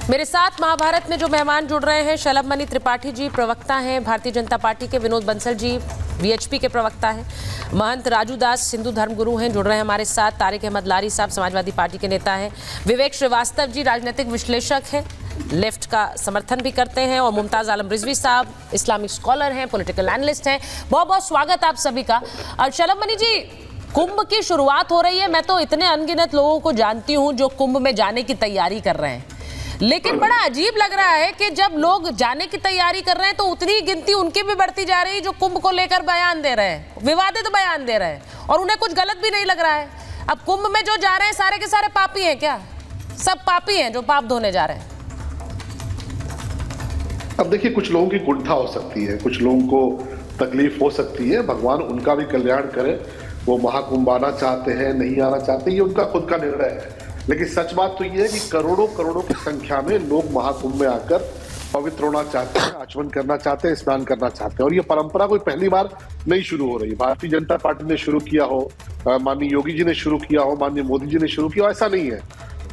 मेरे साथ महाभारत में जो मेहमान जुड़ रहे हैं, शलभमणि त्रिपाठी जी प्रवक्ता हैं भारतीय जनता पार्टी के, विनोद बंसल जी वीएचपी के प्रवक्ता हैं, महंत राजू दास सिंधु धर्मगुरु हैं जुड़ रहे हैं हमारे साथ, तारिक अहमद लारी साहब समाजवादी पार्टी के नेता हैं, विवेक श्रीवास्तव जी राजनीतिक विश्लेषक हैं, लेफ्ट का समर्थन भी करते हैं, और मुमताज आलम रिजवी साहब इस्लामिक स्कॉलर हैं, पॉलिटिकल एनालिस्ट हैं। बहुत बहुत स्वागत आप सभी का। और शलभमणि जी, कुंभ की शुरुआत हो रही है। मैं तो इतने अनगिनत लोगों को जानती हूँ जो कुंभ में जाने की तैयारी कर रहे हैं, लेकिन बड़ा अजीब लग रहा है कि जब लोग जाने की तैयारी कर रहे हैं तो उतनी ही गिनती उनकी भी बढ़ती जा रही है जो कुंभ को लेकर बयान दे रहे हैं, विवादित बयान दे रहे हैं, और उन्हें कुछ गलत भी नहीं लग रहा है। अब कुंभ में जो जा रहे हैं सारे के सारे पापी हैं क्या? सब पापी हैं जो पाप धोने जा रहे हैं? अब देखिए, कुछ लोगों की कुंठा हो सकती है, कुछ लोगों को तकलीफ हो सकती है, भगवान उनका भी कल्याण करे। वो महाकुंभ आना चाहते हैं, नहीं आना चाहते, ये उनका खुद का निर्णय है। लेकिन सच बात तो ये है कि करोड़ों करोड़ों की संख्या में लोग महाकुंभ में आकर पवित्र होना चाहते हैं, आचमन करना चाहते हैं, स्नान करना चाहते हैं। और ये परंपरा कोई पहली बार नहीं शुरू हो रही। भारतीय जनता पार्टी ने शुरू किया हो, माननीय योगी जी ने शुरू किया हो, माननीय मोदी जी ने शुरू किया हो, ऐसा नहीं है।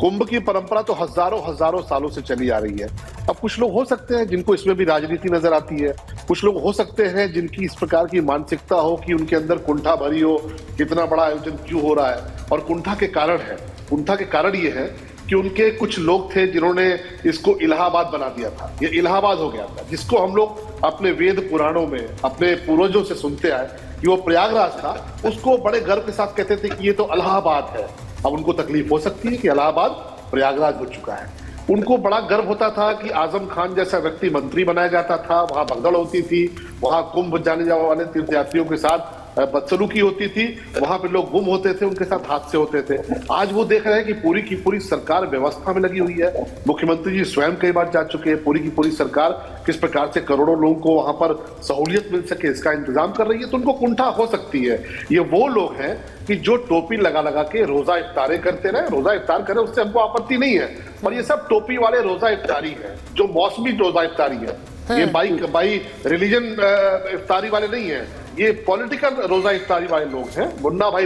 कुंभ की परंपरा तो हजारों सालों से चली आ रही है। अब कुछ लोग हो सकते हैं जिनको इसमें भी राजनीति नजर आती है, कुछ लोग हो सकते हैं जिनकी इस प्रकार की मानसिकता हो कि उनके अंदर कुंठा भरी हो, कितना बड़ा आयोजन क्यों हो रहा है। और कुंठा के कारण है, कुंठा के कारण ये है कि उनके कुछ लोग थे जिन्होंने इसको इलाहाबाद बना दिया था। ये इलाहाबाद हो गया था, जिसको हम लोग अपने वेद पुराणों में अपने पूर्वजों से सुनते आए कि वो प्रयागराज था, उसको बड़े गर्व के साथ कहते थे कि ये तो इलाहाबाद है। अब उनको तकलीफ हो सकती है कि इलाहाबाद प्रयागराज हो चुका है। उनको बड़ा गर्व होता था कि आजम खान जैसा व्यक्ति मंत्री बनाया जाता था, वहां भगदड़ होती थी, वहां कुंभ जाने जाने वाले तीर्थयात्रियों के साथ बदसलूकी होती थी, वहां पे लोग गुम होते थे, उनके साथ हादसे होते थे। आज वो देख रहे हैं कि पूरी की पूरी सरकार व्यवस्था में लगी हुई है। मुख्यमंत्री जी स्वयं कई बार जा चुके हैं, पूरी की पूरी सरकार किस प्रकार से करोड़ों लोगों को वहां पर सहूलियत मिल सके इसका इंतजाम कर रही है। तो उनको कुंठा हो सकती है। ये वो लोग हैं कि जो टोपी लगा लगा के रोजा इफ्तारे करते रहे, रोजा इफ्तार करें, उससे हमको आपत्ति नहीं है, और ये सब टोपी वाले रोजा इफ्तारी है, जो मौसमी रोजा इफ्तारी है। ये बाई रिलीजन इफ्तारी वाले नहीं है, ये पॉलिटिकल रोजा इफ्तारी वाले लोग हैं, मुन्ना भाई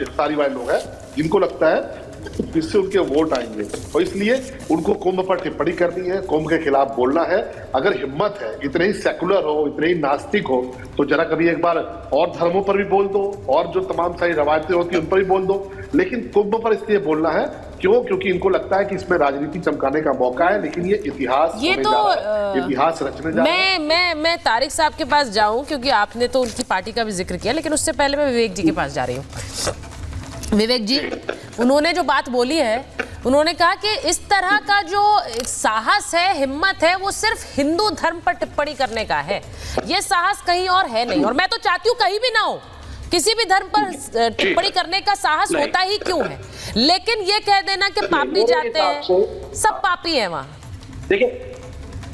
इफ्तारी वाले लोग हैं, जिनको लगता है इससे उनके वोट आएंगे, और इसलिए उनको कुंभ पर टिप्पणी करनी है, कुंभ के खिलाफ बोलना है। अगर हिम्मत है, इतने ही सेकुलर हो, इतने ही नास्तिक हो, तो जरा कभी एक बार और धर्मों पर भी बोल दो, और जो तमाम सारी रवायतें होती हैं उन पर भी बोल दो। लेकिन कुंभ पर इसलिए बोलना है क्यों? क्योंकि इनको लगता है कि इसमें राजनीति चमकाने का मौका है। लेकिन ये इतिहास इतिहास रचने जा रहा है। मैं तारिक साहब के पास जाऊं, क्योंकि आपने तो उनकी पार्टी का भी जिक्र किया, लेकिन उससे पहले मैं विवेक जी के पास जा रही हूँ। विवेक जी, उन्होंने जो बात बोली है, उन्होंने कहा कि इस तरह का जो साहस है, हिम्मत है, वो सिर्फ हिंदू धर्म पर टिप्पणी करने का है, ये साहस कहीं और है नहीं। और मैं तो चाहती हूँ कहीं भी ना हो, किसी भी धर्म पर टिप्पणी करने का साहस होता ही क्यों है। लेकिन ये कह देना कि पापी जाते हैं, सब पापी हैं वहां। देखिए,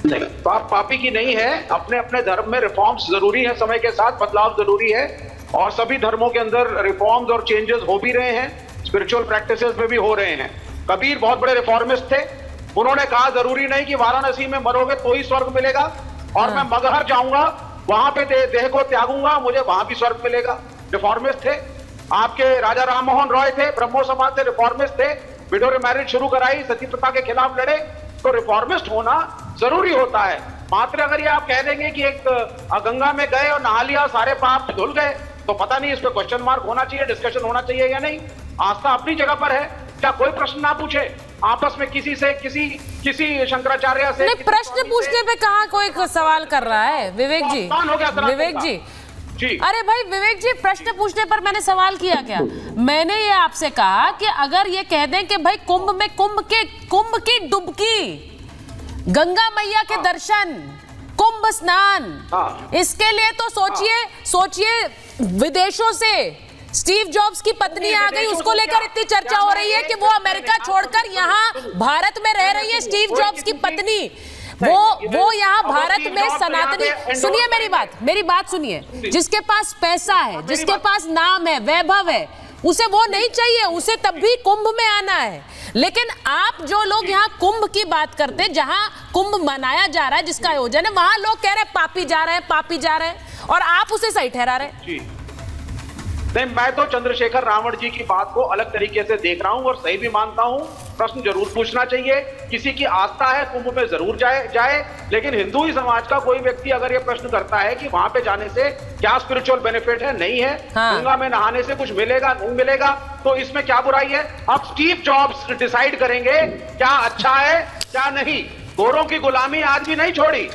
नहीं, पापी की नहीं है। अपने अपने धर्म में रिफॉर्म्स जरूरी है, समय के साथ बदलाव जरूरी है, और सभी धर्मों के अंदर रिफॉर्म्स और चेंजेस हो भी रहे हैं, स्पिरिचुअल प्रैक्टिसेस में भी हो रहे हैं। कबीर बहुत बड़े रिफॉर्मिस्ट थे, उन्होंने कहा जरूरी नहीं कि वाराणसी में मरोगे तो ही स्वर्ग मिलेगा, और मैं मगहर जाऊंगा, वहां पे देह को त्यागूंगा, मुझे वहां भी स्वर्ग मिलेगा। रिफॉर्मिस्ट थे। आपके राजा राम मोहन रॉय थे, ब्रह्मो समाज से रिफॉर्मिस्ट थे, विडो मैरिज शुरू कराई, सती प्रथा के खिलाफ लड़े। तो रिफॉर्मिस्ट होना जरूरी होता है। मात्र अगर ये आप कह देंगे कि एक गंगा में गए और नहा लिया, सारे पाप धुल गए, तो पता नहीं, इस पर क्वेश्चन मार्क होना चाहिए, डिस्कशन होना चाहिए या नहीं। आस्था अपनी जगह पर है, क्या कोई प्रश्न ना पूछे आपस में किसी से, किसी शंकराचार्य से? नहीं, प्रश्न पूछने पे कहाँ कोई सवाल कर रहा है विवेक जी? विवेक जी, अरे भाई विवेक जी, प्रश्न पूछने पर मैंने सवाल किया क्या? मैंने ये आपसे कहा कि अगर ये कह दें कि भाई कुंभ में कुंभ की डुबकी, गंगा मैया के दर्शन, कुंभ स्नान, इसके लिए तो सोचिए विदेशों से स्टीव जॉब्स की पत्नी आ गई, उसको लेकर इतनी चर्चा हो रही है कि वो अमेरिका छोड़कर यहाँ भारत में रह रही है। स्टीव जॉब्स की पत्नी वो यहाँ भारत में सनातनी, सुनिए मेरी बात सुनिए, जिसके पास पैसा है, जिसके पास नाम है, वैभव है, उसे वो नहीं चाहिए, उसे तब भी कुंभ में आना है। लेकिन आप जो लोग यहाँ कुंभ की बात करते हैं, जहाँ कुंभ मनाया जा रहा है, जिसका आयोजन है, वहां लोग कह रहे हैं पापी जा रहे हैं, पापी जा रहे हैं, और आप उसे सही ठहरा रहे हैं। नहीं, मैं तो चंद्रशेखर रावण जी की बात को अलग तरीके से देख रहा हूं और सही भी मानता हूं। प्रश्न जरूर पूछना चाहिए, किसी की आस्था है कुंभ में जरूर जाए, लेकिन हिंदू ही समाज का कोई व्यक्ति अगर ये प्रश्न करता है कि वहां पे जाने से क्या स्पिरिचुअल बेनिफिट है, नहीं है, गंगा में नहाने से कुछ मिलेगा नहीं मिलेगा, तो इसमें क्या बुराई है? अब स्टीव जॉब्स डिसाइड करेंगे क्या अच्छा है क्या नहीं। गोरों की गुलामी आज भी नहीं छोड़ी।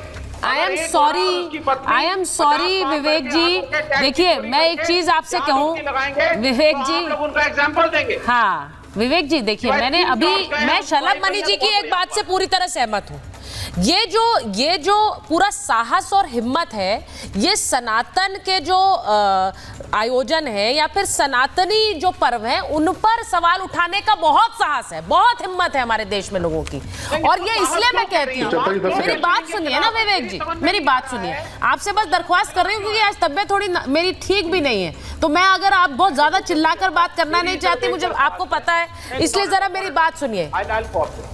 आई एम सॉरी विवेक जी। देखिए मैं एक चीज आपसे कहूं विवेक जी, उनका एग्जाम्पल देंगे। हाँ विवेक जी देखिए, मैं शलभ मणि जी की एक बात से पूरी तरह सहमत हूं। ये जो पूरा साहस और हिम्मत है, ये सनातन के जो आयोजन है या फिर सनातनी जो पर्व है उन पर सवाल उठाने का बहुत साहस है, बहुत हिम्मत है हमारे देश में लोगों की। और ये इसलिए मैं कहती हूँ, मेरी बात सुनिए ना विवेक जी, मेरी बात सुनिए। आपसे बस दरख्वास्त कर रही हूँ क्योंकि आज तबियत थोड़ी मेरी ठीक भी नहीं है, तो मैं अगर आप बहुत ज्यादा चिल्लाकर बात करना नहीं चाहती, मुझे आपको पता है, इसलिए जरा मेरी बात सुनिए,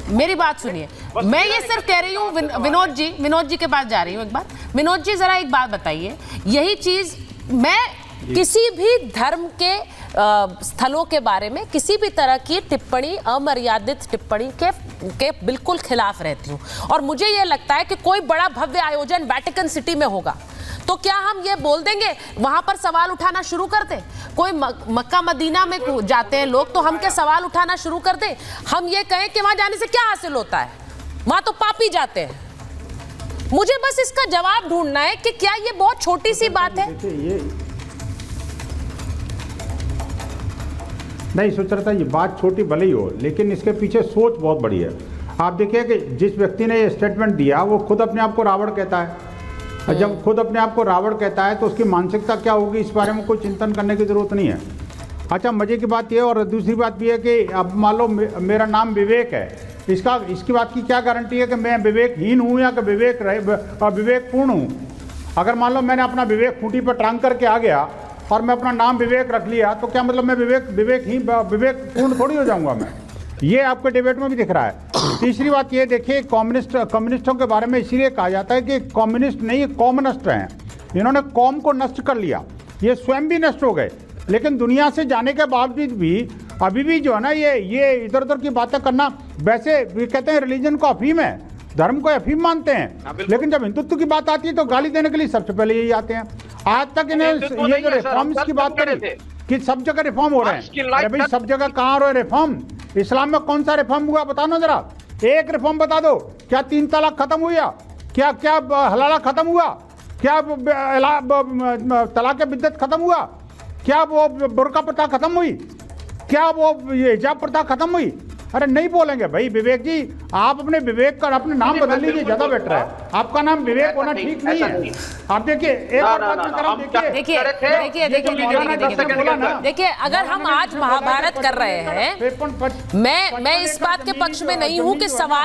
मेरी बात सुनिए। मैं ये सिर्फ कह रही हूँ विनोद जी के पास जा रही हूँ एक बार। विनोद जी जरा एक बात बताइए, यही चीज मैं किसी भी धर्म के स्थलों के बारे में किसी भी तरह की टिप्पणी, अमर्यादित टिप्पणी के बिल्कुल खिलाफ रहती हूँ। और मुझे ये लगता है कि कोई बड़ा भव्य आयोजन वेटिकन सिटी में होगा तो क्या हम ये बोल देंगे, वहां पर सवाल उठाना शुरू कर दें? कोई मक्का मदीना में जाते हैं लोग, तो हम क्या सवाल उठाना शुरू कर दें? हम ये कहें कि वहां जाने से क्या हासिल होता है? वहां तो पापी जाते हैं। मुझे बस इसका जवाब ढूंढना है कि क्या ये बहुत छोटी सी बात है? नहीं सुचरिता, ये बात छोटी भले ही हो, लेकिन इसके पीछे सोच बहुत बड़ी है। आप देखिए कि जिस व्यक्ति ने ये स्टेटमेंट दिया वो खुद अपने आप को रावण कहता है, और जब खुद अपने आप को रावण कहता है तो उसकी मानसिकता क्या होगी, इस बारे में कोई चिंतन करने की जरूरत नहीं है। अच्छा, मजे की बात यह, और दूसरी बात यह है कि अब मान लो मेरा नाम विवेक है, इसकी बात की क्या गारंटी है कि मैं विवेकहीन हूँ या कि विवेकपूर्ण हूँ? अगर मान लो मैंने अपना विवेक खूंटी पर टांग करके आ गया और मैं अपना नाम विवेक रख लिया, तो क्या मतलब मैं विवेकपूर्ण थोड़ी हो जाऊंगा मैं? ये आपके डिबेट में भी दिख रहा है। तीसरी बात ये देखिए, कम्युनिस्टों के बारे में इसीलिए कहा जाता है कि कम्युनिस्ट नहीं, कॉमनिस्ट हैं। इन्होंने कौम को नष्ट कर लिया, ये स्वयं भी नष्ट हो गए, लेकिन दुनिया से जाने के बावजूद भी अभी भी जो है ना ये इधर उधर की बातें करना, वैसे ये कहते हैं रिलीजन को अफीम है, धर्म को अफीम मानते हैं, लेकिन जब हिंदुत्व की बात आती है तो गाली देने के लिए सबसे पहले यही आते हैं। आज तक इन्हें ये जो रिफॉर्म्स की बात करी कि सब जगह रिफॉर्म हो रहे हैं, अरे भाई सब जगह कहाँ हो रहे हैं रिफॉर्म? इस्लाम में कौन सा रिफॉर्म हुआ बताओ ना जरा, एक रिफॉर्म बता दो। क्या 3 तलाक खत्म हुआ? क्या हलाला खत्म हुआ? क्या तलाक बिद्दत खत्म हुआ? क्या वो बुर्का प्रथा खत्म हुई? क्या वो हिजाब प्रथा खत्म हुई? अरे नहीं बोलेंगे भाई। विवेक जी, आप अपने विवेक का अपने नाम बदल लीजिए, ज्यादा बेटर है। आपका नाम विवेक होना ठीक नहीं है। आप देखिए एक और बात मैं करूं, देखिए अगर हम आज महाभारत कर रहे हैं, मैं इस बात के पक्ष में नहीं हूं कि सवाल